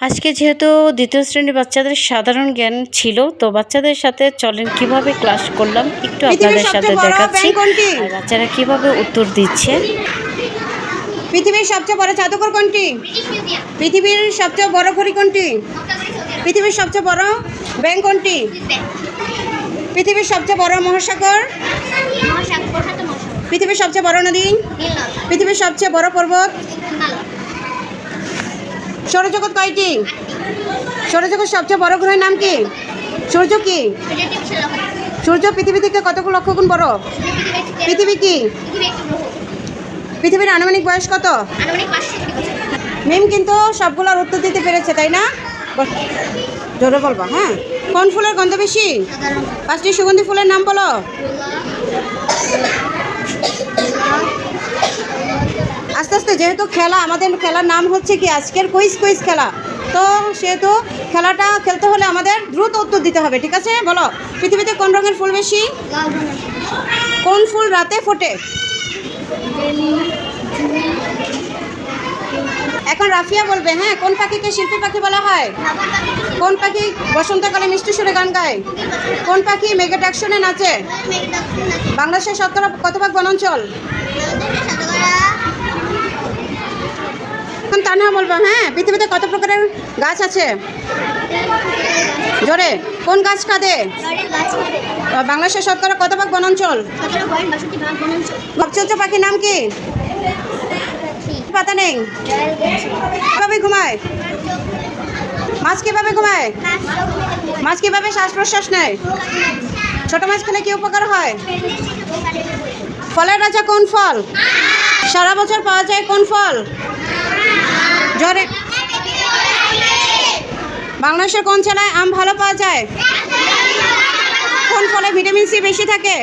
আজকে যেহেতু দ্বিতীয় শ্রেণীর বাচ্চাদের সাধারণ জ্ঞান ছিল, তো বাচ্চাদের সাথে চলেন কিভাবে ক্লাস করলাম একটু আপনাদের সাথে দেখাচ্ছি, আর বাচ্চারা কিভাবে উত্তর দিচ্ছে। পৃথিবীর সবচেয়ে বড় জাদুঘর কোনটি? পৃথিবীর সবচেয়ে বড় ঘড়ি কোনটি? পৃথিবীর সবচেয়ে বড় ব্যাংক কোনটি? পৃথিবীর সবচেয়ে বড় মহাসাগর? পৃথিবীর সবচেয়ে বড় নদী? পৃথিবীর সবচেয়ে বড় পর্বত? সৌরজগৎ কয়টি? সৌরজগৎ সবচেয়ে বড় গ্রহের নাম কি? সূর্য কি? সূর্য পৃথিবী থেকে কত লক্ষ গুণ বড়? পৃথিবী কি? পৃথিবীর আনুমানিক বয়স কত? মিম কিন্তু সবগুলোর উত্তর দিতে পেরেছে, তাই না? জোরে বলবো, হ্যাঁ। কোন ফুলের গন্ধ বেশি? 5টি সুগন্ধি ফুলের নাম বলো। আস্তে আস্তে, যেহেতু খেলা, আমাদের খেলার নাম হচ্ছে কি আজকের কুইজ খেলা, তো সেহেতু খেলাটা খেলতে হলে আমাদের দ্রুত উত্তর দিতে হবে, ঠিক আছে? বলো, পৃথিবীতে কোন রঙের ফুল বেশি? কোন ফুল রাতে ফোটে? এখন রাফিয়া বলবে, হ্যাঁ। কোন পাখিকে শিল্পী পাখি বলা হয়? কোন পাখি বসন্তকালে মিষ্টি সুরে গান গায়? কোন পাখি মেঘের ডাক শুনে নাচে? বাংলাদেশের শতকরা কত ভাগ বনাঞ্চল? এখন তানহা বলবো, হ্যাঁ। পৃথিবীতে কত প্রকারের গাছ আছে? জোরে। কোন গাছ কাঁদে? বাংলাদেশের শতকরা কত ভাগ বনাঞ্চল? সবচেয়ে উঁচু পাখির নাম কি? পাতা নেই। কিভাবে ঘুমায়? মাছ কিভাবে ঘুমায়? মাছ কিভাবে শ্বাস প্রশ্বাস নেয়? ছোট মাছ খেলে কি উপকার হয়? ফলের রাজা কোন ফল? সারা বছর পাওয়া যায় কোন ফল? জোরে। বাংলাদেশের কোন জেলায় আম ভালো পাওয়া যায়? কোন ফলে ভিটামিন সি বেশি থাকে?